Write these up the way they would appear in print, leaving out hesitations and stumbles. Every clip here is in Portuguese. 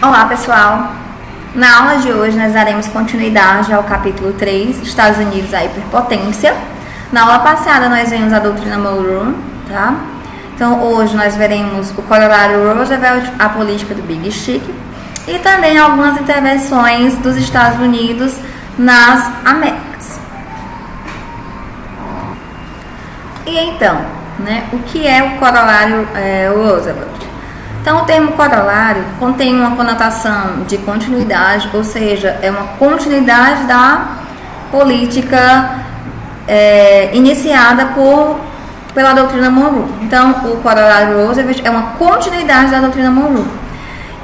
Olá pessoal, na aula de hoje nós daremos continuidade ao capítulo 3, Estados Unidos, a hiperpotência. Na aula passada nós vimos a doutrina Monroe, tá? Então hoje nós veremos o Corolário Roosevelt, a política do Big Stick e também algumas intervenções dos Estados Unidos nas Américas. E então, o que é o Corolário Roosevelt? Então, o termo corolário contém uma conotação de continuidade, ou seja, é uma continuidade da política iniciada pela doutrina Monroe. Então, o Corolário Roosevelt é uma continuidade da doutrina Monroe.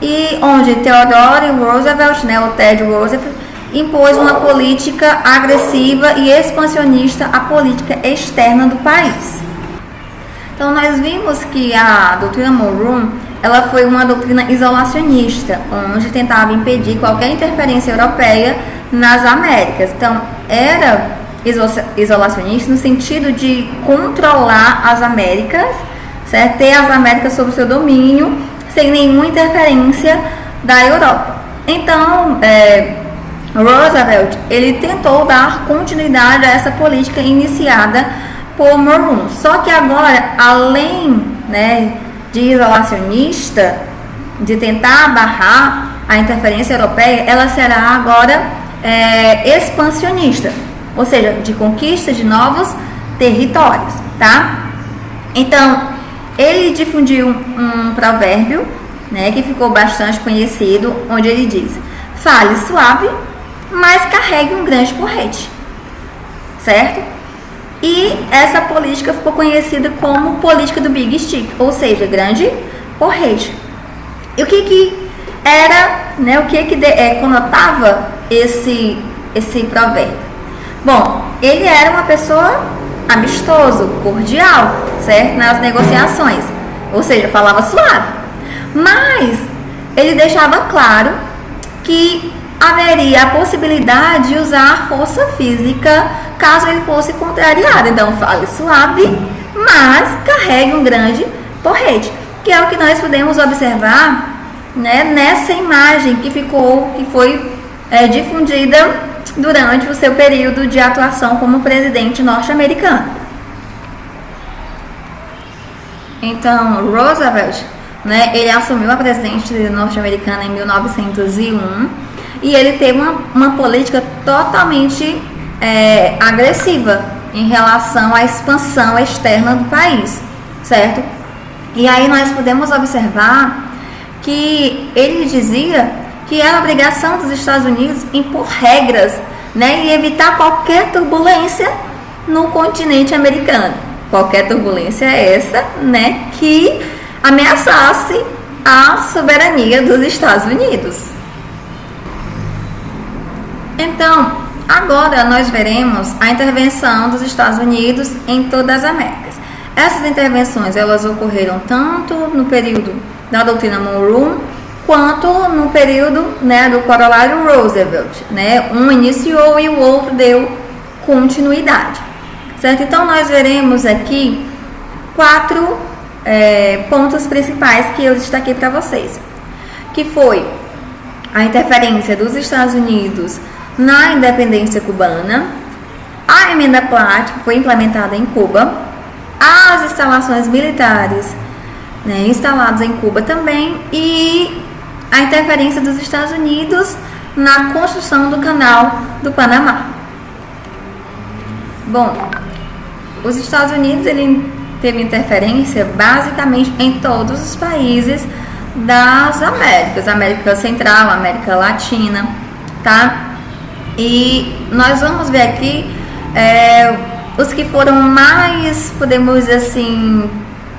E onde Theodore Roosevelt, o Ted Roosevelt, impôs uma política agressiva e expansionista à política externa do país. Então, nós vimos que a doutrina Monroe ela foi uma doutrina isolacionista, onde tentava impedir qualquer interferência europeia nas Américas. Então, era isolacionista no sentido de controlar as Américas, certo? Ter as Américas sob seu domínio, sem nenhuma interferência da Europa. Então, Roosevelt, ele tentou dar continuidade a essa política iniciada por Monroe. Só que agora, além, de isolacionista, de tentar barrar a interferência europeia, ela será agora expansionista, ou seja, de conquista de novos territórios, tá? Então, ele difundiu um provérbio, que ficou bastante conhecido, onde ele diz: fale suave, mas carregue um grande porrete, certo? E essa política ficou conhecida como política do Big Stick, ou seja, grande porrete. E o que era, o que conotava esse provérbio? Bom, ele era uma pessoa amistoso, cordial, certo? Nas negociações, ou seja, falava suave. Mas ele deixava claro que haveria a possibilidade de usar força física caso ele fosse contrariado. Então, fale suave, mas carregue um grande porrete, que é o que nós podemos observar, nessa imagem que foi difundida durante o seu período de atuação como presidente norte-americano. Então, Roosevelt, ele assumiu a presidência norte-americana em 1901 e ele teve uma política totalmente agressiva em relação à expansão externa do país, certo? E aí nós podemos observar que ele dizia que era obrigação dos Estados Unidos impor regras, e evitar qualquer turbulência no continente americano. Qualquer turbulência essa, que ameaçasse a soberania dos Estados Unidos. Então, agora nós veremos a intervenção dos Estados Unidos em todas as Américas. Essas intervenções elas ocorreram tanto no período da doutrina Monroe quanto no período do Corolário Roosevelt. Um iniciou e o outro deu continuidade, certo? Então nós veremos aqui 4 pontos principais que eu destaquei para vocês, que foi a interferência dos Estados Unidos na independência cubana, a emenda Platt, que foi implementada em Cuba, as instalações militares instaladas em Cuba também, e a interferência dos Estados Unidos na construção do canal do Panamá. Bom, os Estados Unidos ele teve interferência basicamente em todos os países das Américas, América Central, América Latina, tá? E nós vamos ver aqui os que foram mais, podemos dizer assim,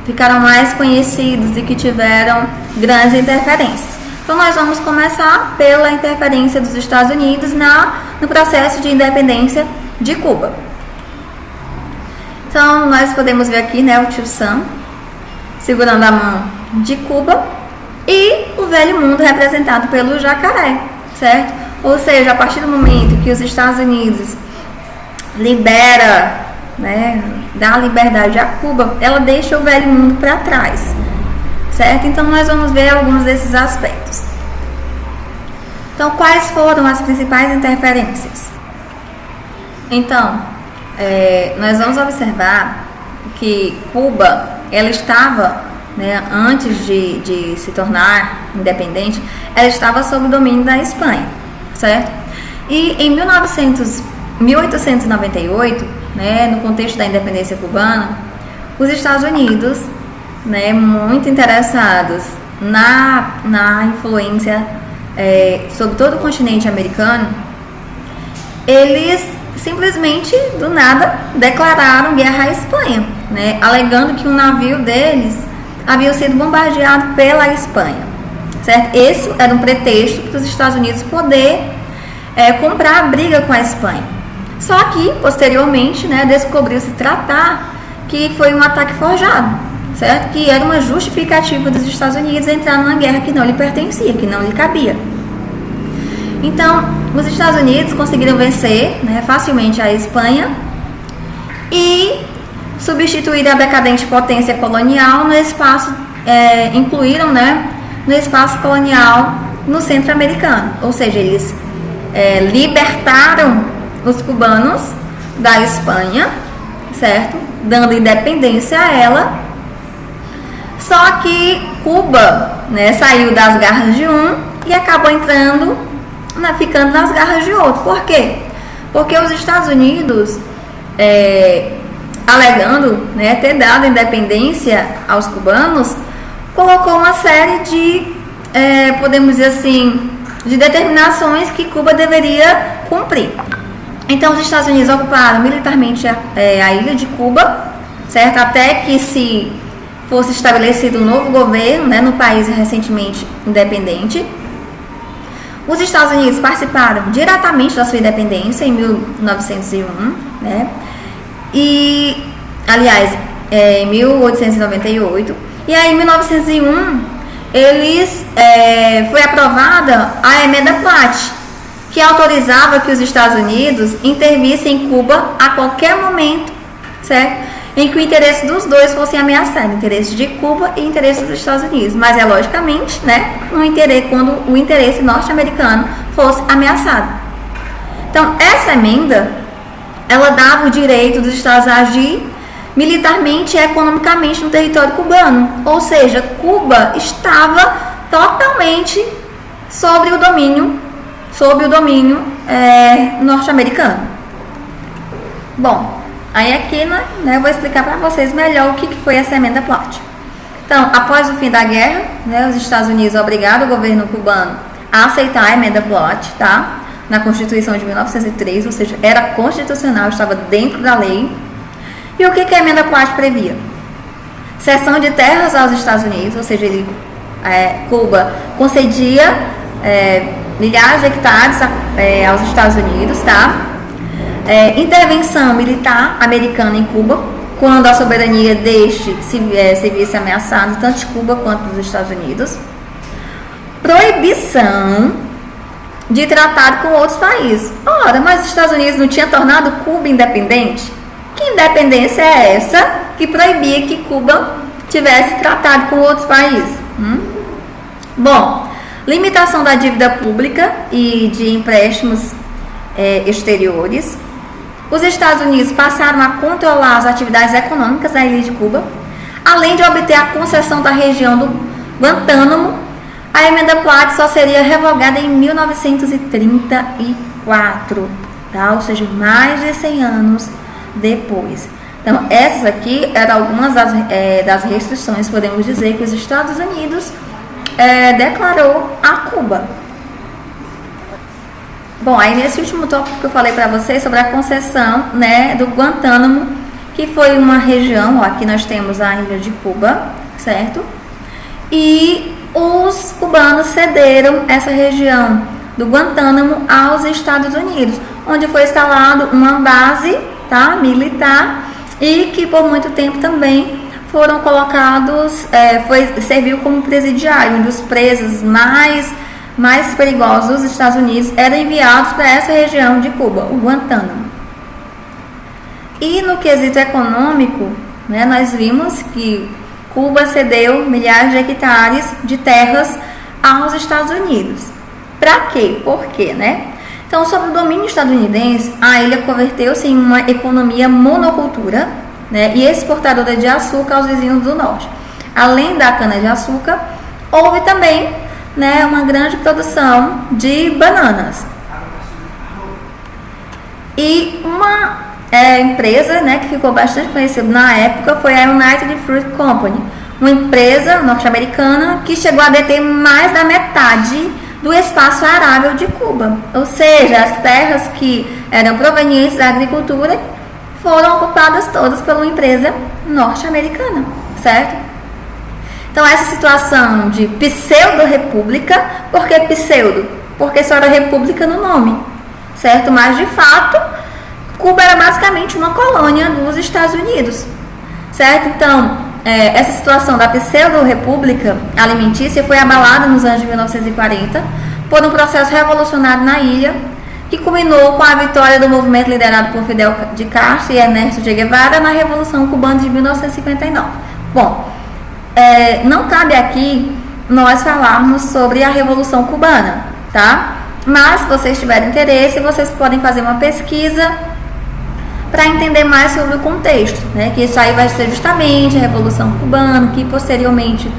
ficaram mais conhecidos e que tiveram grandes interferências. Então nós vamos começar pela interferência dos Estados Unidos no processo de independência de Cuba. Então nós podemos ver aqui o tio Sam segurando a mão de Cuba e o velho mundo representado pelo jacaré, certo? Ou seja, a partir do momento que os Estados Unidos libera, dá liberdade a Cuba, ela deixa o velho mundo para trás, certo? Então nós vamos ver alguns desses aspectos. Então, quais foram as principais interferências? Então, nós vamos observar que Cuba, ela estava, né, antes de se tornar independente, ela estava sob o domínio da Espanha, certo? E em 1898, né, no contexto da independência cubana, os Estados Unidos, né, muito interessados na influência sobre todo o continente americano, eles simplesmente, do nada, declararam guerra à Espanha, né, alegando que um navio deles havia sido bombardeado pela Espanha, certo? Esse era um pretexto para os Estados Unidos poder comprar a briga com a Espanha. Só que, posteriormente, né, descobriu-se tratar que foi um ataque forjado, certo? Que era uma justificativa dos Estados Unidos entrar numa guerra que não lhe pertencia, que não lhe cabia. Então, os Estados Unidos conseguiram vencer, né, facilmente a Espanha e substituir a decadente potência colonial no espaço, incluíram, né, no espaço colonial no centro americano. Ou seja, eles libertaram os cubanos da Espanha, certo? Dando independência a ela. Só que Cuba, né, saiu das garras de um e acabou ficando nas garras de outro. Por quê? Porque os Estados Unidos, alegando, né, ter dado independência aos cubanos, colocou uma série de, podemos dizer assim, de determinações que Cuba deveria cumprir. Então, os Estados Unidos ocuparam militarmente a ilha de Cuba, certo? Até que se fosse estabelecido um novo governo, né, no país recentemente independente. Os Estados Unidos participaram diretamente da sua independência em 1901, né? E, aliás, em 1898. E aí, em 1901, foi aprovada a Emenda Platt, que autorizava que os Estados Unidos intervissem em Cuba a qualquer momento, certo? Em que o interesse dos dois fosse ameaçado, interesse de Cuba e interesse dos Estados Unidos. Mas logicamente, né, quando o interesse norte-americano fosse ameaçado. Então, essa emenda, ela dava o direito dos Estados a agir militarmente e economicamente no território cubano. Ou seja, Cuba estava totalmente sob o domínio norte-americano. Bom, aí aqui, né, eu vou explicar para vocês melhor o que foi essa emenda Platt. Então, após o fim da guerra, né, os Estados Unidos obrigaram o governo cubano a aceitar a emenda Platt, tá? Na Constituição de 1903, ou seja, era constitucional, estava dentro da lei. E o que a emenda Platt previa? Cessão de terras aos Estados Unidos, ou seja, Cuba concedia milhares de hectares aos Estados Unidos, tá? Intervenção militar americana em Cuba, quando a soberania deste se visse ameaçada, tanto de Cuba quanto dos Estados Unidos. Proibição de tratado com outros países. Ora, mas os Estados Unidos não tinham tornado Cuba independente? Que independência é essa que proibia que Cuba tivesse tratado com outros países? Bom, limitação da dívida pública e de empréstimos exteriores. Os Estados Unidos passaram a controlar as atividades econômicas da ilha de Cuba, além de obter a concessão da região do Guantánamo. A emenda Platt só seria revogada em 1934, tá? Ou seja, mais de 100 anos depois. Então, essas aqui eram algumas das restrições, podemos dizer, que os Estados Unidos declarou a Cuba. Bom, aí nesse último tópico que eu falei para vocês sobre a concessão, né, do Guantánamo, que foi uma região, ó, aqui nós temos a ilha de Cuba, certo? E os cubanos cederam essa região do Guantánamo aos Estados Unidos, onde foi instalado uma base, tá, militar, e que por muito tempo também foram colocados, serviu como presidiário, onde os presos mais perigosos dos Estados Unidos eram enviados para essa região de Cuba, o Guantánamo. E no quesito econômico, né, nós vimos que Cuba cedeu milhares de hectares de terras aos Estados Unidos. Para quê? Por quê, né? Então, sob o domínio estadunidense, a ilha converteu-se em uma economia monocultura, né, e exportadora de açúcar aos vizinhos do norte. Além da cana-de-açúcar, houve também, né, uma grande produção de bananas. E uma empresa, né, que ficou bastante conhecida na época foi a United Fruit Company, uma empresa norte-americana que chegou a deter mais da metade do espaço arável de Cuba. Ou seja, as terras que eram provenientes da agricultura foram ocupadas todas por uma empresa norte-americana, certo? Então, essa situação de pseudo-república, por que pseudo? Porque só era república no nome, certo? Mas, de fato, Cuba era basicamente uma colônia dos Estados Unidos, certo? Então, essa situação da pseudo-república alimentícia foi abalada nos anos de 1940 por um processo revolucionário na ilha, que culminou com a vitória do movimento liderado por Fidel de Castro e Ernesto Che Guevara na Revolução Cubana de 1959. Bom, não cabe aqui nós falarmos sobre a Revolução Cubana, tá? Mas, se vocês tiverem interesse, vocês podem fazer uma pesquisa para entender mais sobre o contexto, né? Que isso aí vai ser justamente a Revolução Cubana, que posteriormente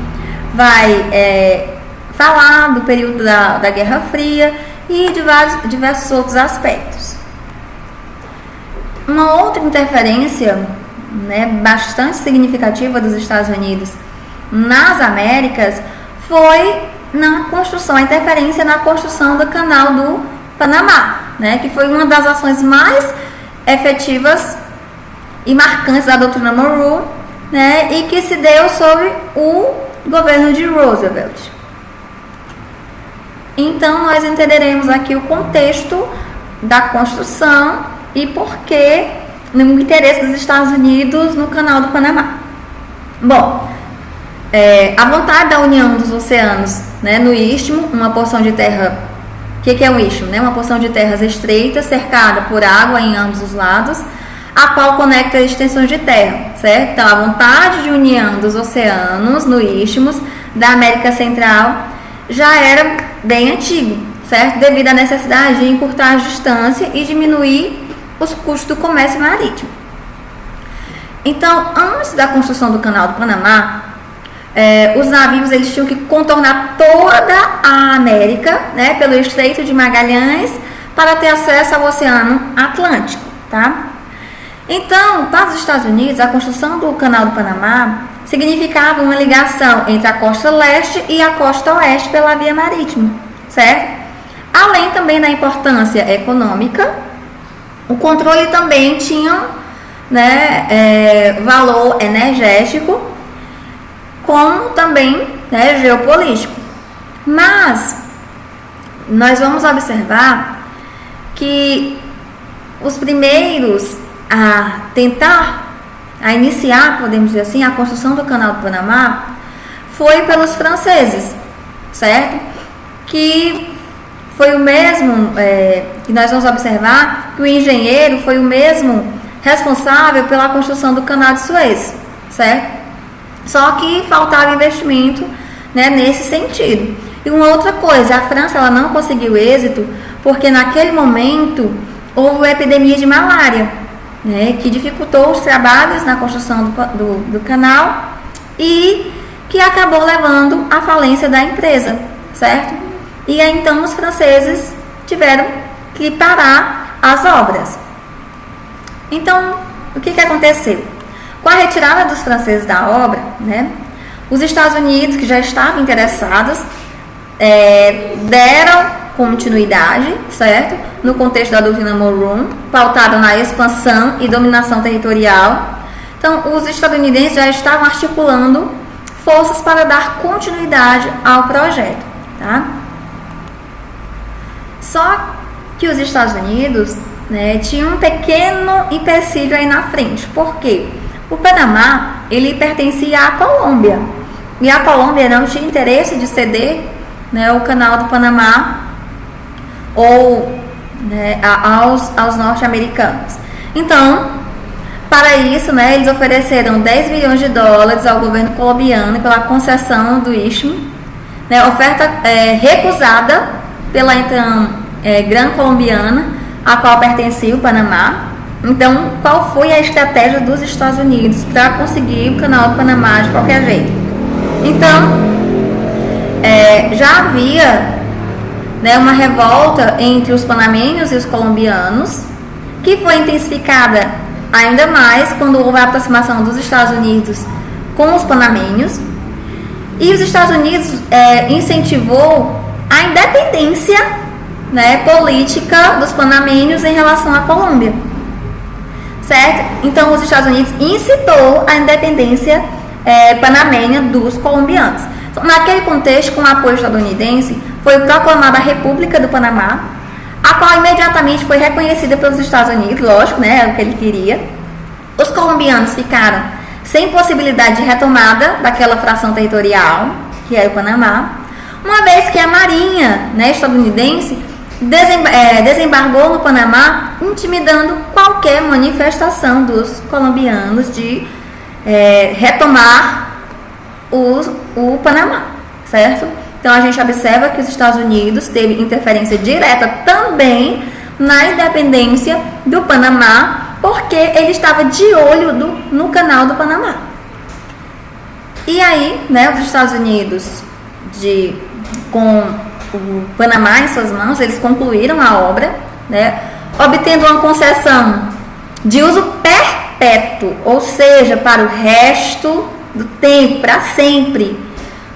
vai falar do período da Guerra Fria e de diversos outros aspectos. Uma outra interferência, né, bastante significativa dos Estados Unidos nas Américas foi na construção, a interferência na construção do Canal do Panamá, né, que foi uma das ações mais efetivas e marcantes da doutrina Monroe, né, e que se deu sob o governo de Roosevelt. Então, nós entenderemos aqui o contexto da construção e por que o interesse dos Estados Unidos no Canal do Panamá. Bom, a vontade da união dos oceanos, né, no istmo, uma porção de terra. O que é um istmo? Né? Uma porção de terras estreitas, cercada por água em ambos os lados, a qual conecta extensões de terra, certo? Então, a vontade de união dos oceanos no istmos da América Central já era bem antigo, certo? Devido à necessidade de encurtar a distância e diminuir os custos do comércio marítimo. Então, antes da construção do Canal do Panamá, os navios eles tinham que contornar toda a América, né, pelo Estreito de Magalhães para ter acesso ao Oceano Atlântico, tá? Então, para os Estados Unidos, a construção do Canal do Panamá significava uma ligação entre a costa leste e a costa oeste pela via marítima, certo? Além também da importância econômica, o controle também tinha, né, valor energético, como também, né, geopolítico. Mas nós vamos observar que os primeiros a iniciar, podemos dizer assim, a construção do Canal do Panamá foi pelos franceses, certo? Que foi o mesmo, que nós vamos observar que o engenheiro foi o mesmo responsável pela construção do Canal de Suez, certo? Só que faltava investimento, né, nesse sentido. E uma outra coisa, a França ela não conseguiu êxito porque naquele momento houve uma epidemia de malária, né, que dificultou os trabalhos na construção do canal e que acabou levando à falência da empresa, certo? E aí, então os franceses tiveram que parar as obras. Então, o que aconteceu? Com a retirada dos franceses da obra, né, os Estados Unidos, que já estavam interessados, deram continuidade, certo? No contexto da doutrina Monroe, pautada na expansão e dominação territorial. Então, os estadunidenses já estavam articulando forças para dar continuidade ao projeto, tá? Só que os Estados Unidos, né, tinham um pequeno empecilho aí na frente. Por quê? O Panamá, ele pertencia à Colômbia, e a Colômbia não tinha interesse de ceder, né, o Canal do Panamá ou, né, aos norte-americanos. Então, para isso, né, eles ofereceram 10 milhões de dólares ao governo colombiano pela concessão do istmo, né, oferta recusada pela então Grã Colombiana, a qual pertencia o Panamá. Então, qual foi a estratégia dos Estados Unidos para conseguir o Canal do Panamá de qualquer jeito? Então, já havia, né, uma revolta entre os panamenhos e os colombianos, que foi intensificada ainda mais quando houve a aproximação dos Estados Unidos com os panamenhos. E os Estados Unidos incentivou a independência, né, política dos panamenhos em relação à Colômbia. Certo? Então, os Estados Unidos incitou a independência panamenha dos colombianos. Então, naquele contexto, com o apoio estadunidense, foi proclamada a República do Panamá, a qual imediatamente foi reconhecida pelos Estados Unidos, lógico, né, era o que ele queria. Os colombianos ficaram sem possibilidade de retomada daquela fração territorial, que era o Panamá, uma vez que a Marinha, né, estadunidense desembargou no Panamá, intimidando qualquer manifestação dos colombianos de retomar o Panamá, certo? Então a gente observa que os Estados Unidos teve interferência direta também na independência do Panamá, porque ele estava de olho no Canal do Panamá. E aí, né, os Estados Unidos, com o Panamá em suas mãos, eles concluíram a obra, né, obtendo uma concessão de uso perpétuo, ou seja, para o resto do tempo, para sempre,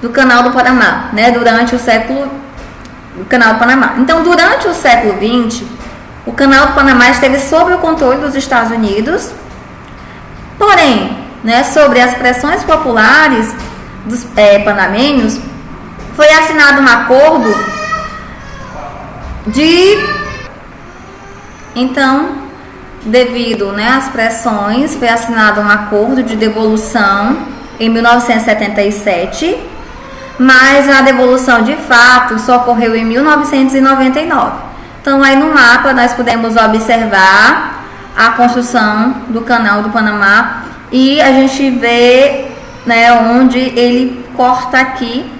do Canal do Panamá, né, durante o Canal do Panamá. Então, durante o século XX, o Canal do Panamá esteve sob o controle dos Estados Unidos, porém, né, sobre as pressões populares dos panamenhos, foi assinado um acordo então, devido, né, às pressões, foi assinado um acordo de devolução em 1977, mas a devolução de fato só ocorreu em 1999. Então, aí no mapa nós podemos observar a construção do Canal do Panamá e a gente vê, né, onde ele corta aqui,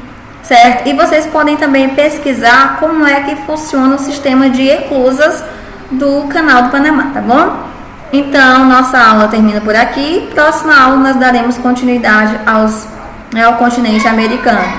certo? E vocês podem também pesquisar como é que funciona o sistema de eclusas do Canal do Panamá, tá bom? Então, nossa aula termina por aqui. Próxima aula nós daremos continuidade ao continente americano.